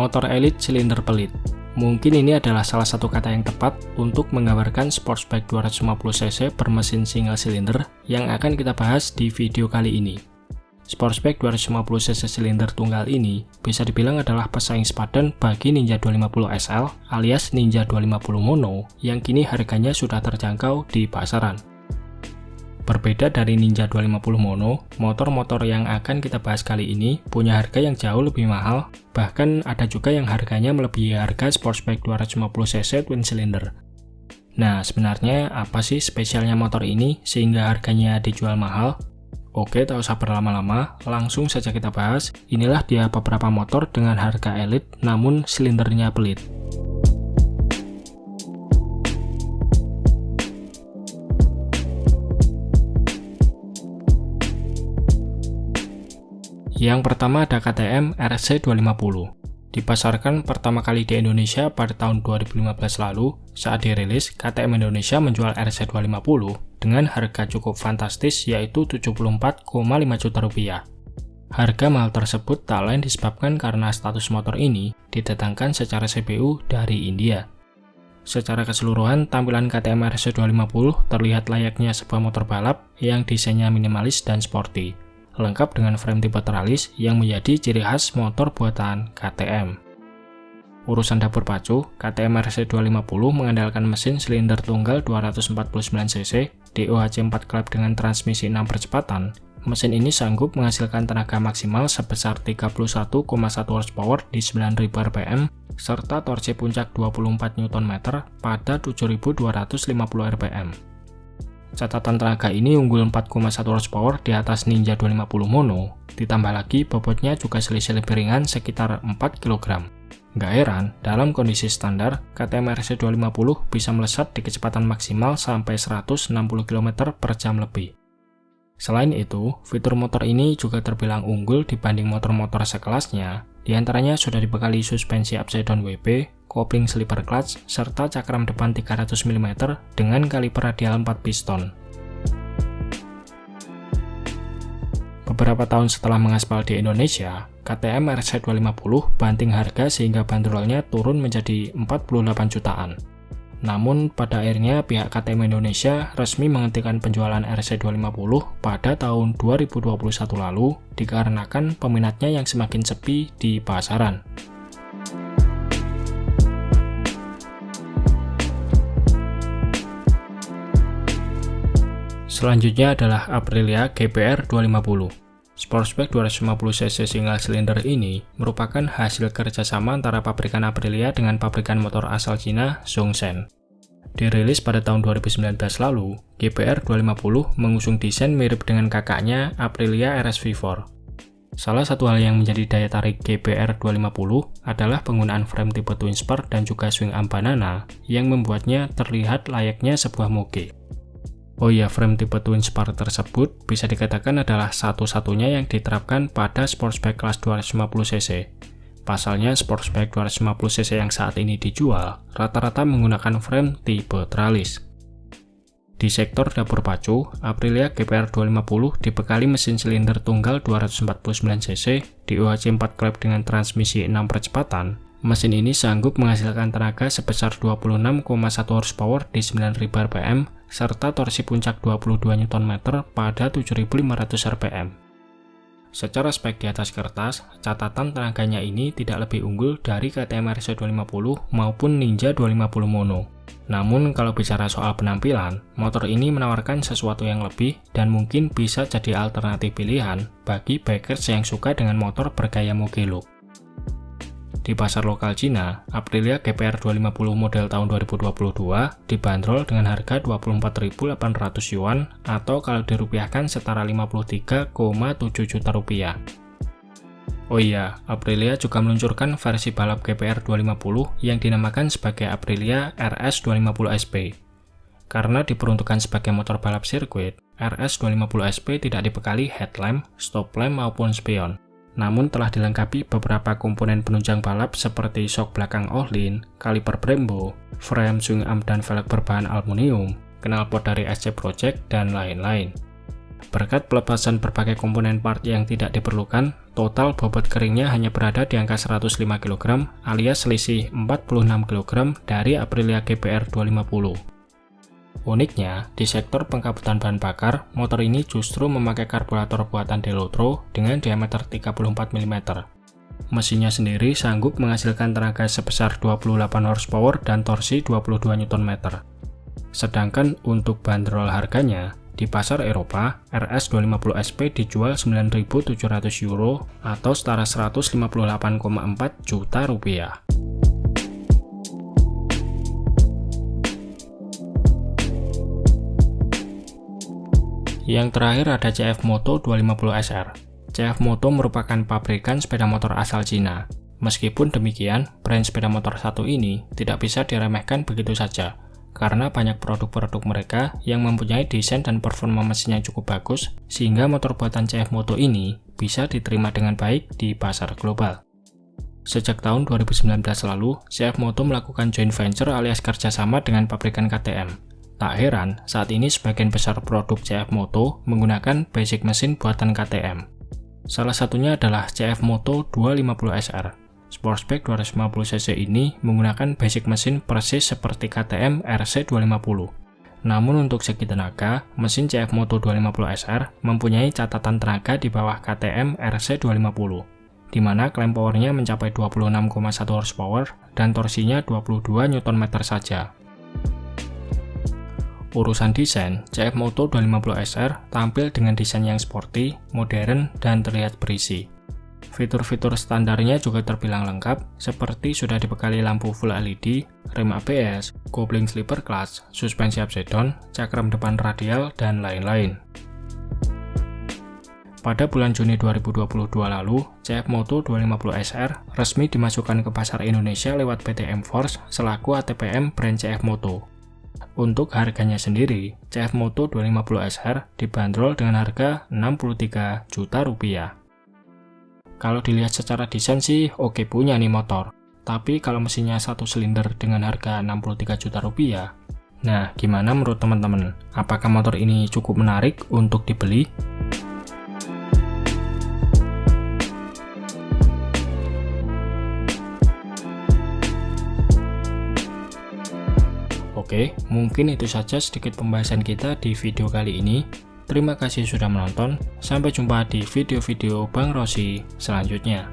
motor elit silinder pelit. Mungkin ini adalah salah satu kata yang tepat untuk menggambarkan Sportsback 250cc bermesin single silinder yang akan kita bahas di video kali ini. Sportsback 250cc silinder tunggal ini bisa dibilang adalah pesaing sepadan bagi Ninja 250 SL alias Ninja 250 Mono yang kini harganya sudah terjangkau di pasaran. Berbeda dari Ninja 250 Mono, motor-motor yang akan kita bahas kali ini punya harga yang jauh lebih mahal, bahkan ada juga yang harganya melebihi harga Sportsback 250cc twin cylinder. Nah, sebenarnya apa sih spesialnya motor ini sehingga harganya dijual mahal? Oke, tak usah berlama-lama, langsung saja kita bahas. Inilah dia beberapa motor dengan harga elit namun silindernya pelit. Yang pertama ada KTM RC250. Dipasarkan pertama kali di Indonesia pada tahun 2015 lalu, saat dirilis, KTM Indonesia menjual RC250 dengan harga cukup fantastis yaitu 74,5 juta rupiah. Harga mahal tersebut tak lain disebabkan karena status motor ini didatangkan secara CPU dari India. Secara keseluruhan, tampilan KTM RC250 terlihat layaknya sebuah motor balap yang desainnya minimalis dan sporty, lengkap dengan frame tipe tralis yang menjadi ciri khas motor buatan KTM. Urusan dapur pacu, KTM RC250 mengandalkan mesin silinder tunggal 249cc, DOHC 4 klep dengan transmisi 6 percepatan. Mesin ini sanggup menghasilkan tenaga maksimal sebesar 31,1 horsepower di 9.000 rpm, serta torsi puncak 24 Nm pada 7.250 rpm. Catatan tenaga ini unggul 4,1 horsepower di atas Ninja 250 Mono, ditambah lagi bobotnya juga selisih lebih ringan sekitar 4 kg. Nggak heran, dalam kondisi standar, KTM RC250 bisa melesat di kecepatan maksimal sampai 160 km per jam lebih. Selain itu, fitur motor ini juga terbilang unggul dibanding motor-motor sekelasnya, diantaranya sudah dibekali suspensi upside down WP, kopling slipper clutch, serta cakram depan 300 mm dengan kaliper radial 4 piston. Beberapa tahun setelah mengaspal di Indonesia, KTM RC250 banting harga sehingga bandrolnya turun menjadi 48 jutaan. Namun, pada akhirnya pihak KTM Indonesia resmi menghentikan penjualan RC250 pada tahun 2021 lalu dikarenakan peminatnya yang semakin sepi di pasaran. Selanjutnya adalah Aprilia GPR 250. Sportsback 250cc single cylinder ini merupakan hasil kerjasama antara pabrikan Aprilia dengan pabrikan motor asal Cina Zhongsheng. Dirilis pada tahun 2019 lalu, GPR 250 mengusung desain mirip dengan kakaknya Aprilia RS-V4. Salah satu hal yang menjadi daya tarik GPR 250 adalah penggunaan frame tipe twin spur dan juga swing arm banana yang membuatnya terlihat layaknya sebuah moge. Oh iya, frame tipe twin spur tersebut bisa dikatakan adalah satu-satunya yang diterapkan pada Sportsback kelas 250cc. Pasalnya, Sportsback 250cc yang saat ini dijual rata-rata menggunakan frame tipe tralis. Di sektor dapur pacu, Aprilia GPR 250 dibekali mesin silinder tunggal 249cc, DOHC 4 klep dengan transmisi 6 percepatan. Mesin ini sanggup menghasilkan tenaga sebesar 26,1 horsepower di 9.000 rpm, serta torsi puncak 22 Nm pada 7.500 rpm. Secara spek di atas kertas, catatan tenaganya ini tidak lebih unggul dari KTM RC250 maupun Ninja 250 Mono. Namun kalau bicara soal penampilan, motor ini menawarkan sesuatu yang lebih dan mungkin bisa jadi alternatif pilihan bagi bikers yang suka dengan motor bergaya moge look. Di pasar lokal Cina, Aprilia GPR 250 model tahun 2022 dibanderol dengan harga 24.800 yuan atau kalau dirupiahkan setara 53,7 juta rupiah. Oh iya, Aprilia juga meluncurkan versi balap GPR 250 yang dinamakan sebagai Aprilia RS250 SP. Karena diperuntukkan sebagai motor balap sirkuit, RS250 SP tidak dibekali headlamp, stop lamp maupun spion. Namun telah dilengkapi beberapa komponen penunjang balap seperti shock belakang Ohlin, kaliper Brembo, frame swing arm dan velg berbahan aluminium, knalpot dari SC Project, dan lain-lain. Berkat pelepasan berbagai komponen part yang tidak diperlukan, total bobot keringnya hanya berada di angka 105 kg alias selisih 46 kg dari Aprilia GPR 250. Uniknya, di sektor pengkabutan bahan bakar, motor ini justru memakai karburator buatan Delotro dengan diameter 34 mm. Mesinnya sendiri sanggup menghasilkan tenaga sebesar 28 horsepower dan torsi 22 Nm. Sedangkan untuk bandrol harganya, di pasar Eropa, RS 250 SP dijual 9.700 euro atau setara 158,4 juta rupiah. Yang terakhir ada CF Moto 250 SR. CF Moto merupakan pabrikan sepeda motor asal Cina. Meskipun demikian, brand sepeda motor satu ini tidak bisa diremehkan begitu saja, karena banyak produk-produk mereka yang mempunyai desain dan performa mesin yang cukup bagus, sehingga motor buatan CF Moto ini bisa diterima dengan baik di pasar global. Sejak tahun 2019 lalu, CF Moto melakukan joint venture alias kerjasama dengan pabrikan KTM. Tak heran, saat ini sebagian besar produk CF Moto menggunakan basic mesin buatan KTM. Salah satunya adalah CF Moto 250 SR. Sportback 250cc ini menggunakan basic mesin persis seperti KTM RC250. Namun untuk segi tenaga, mesin CF Moto 250 SR mempunyai catatan tenaga di bawah KTM RC250, di mana klaim powernya mencapai 26,1 horsepower dan torsinya 22 Nm saja. Urusan desain, CF Moto 250 SR tampil dengan desain yang sporty, modern, dan terlihat berisi. Fitur-fitur standarnya juga terbilang lengkap, seperti sudah dibekali lampu Full LED, rem ABS, kopling slipper clutch, suspensi upside down, cakram depan radial, dan lain-lain. Pada bulan Juni 2022 lalu, CF Moto 250 SR resmi dimasukkan ke pasar Indonesia lewat PT M-Force selaku ATPM brand CF Moto. Untuk harganya sendiri, CF Moto 250 SR dibanderol dengan harga 63 juta rupiah. Kalau dilihat secara desain sih oke punya nih motor, tapi kalau mesinnya satu silinder dengan harga 63 juta rupiah, nah gimana menurut teman-teman? Apakah motor ini cukup menarik untuk dibeli? Oke, mungkin itu saja sedikit pembahasan kita di video kali ini. Terima kasih sudah menonton, sampai jumpa di video-video Bang Rossi selanjutnya.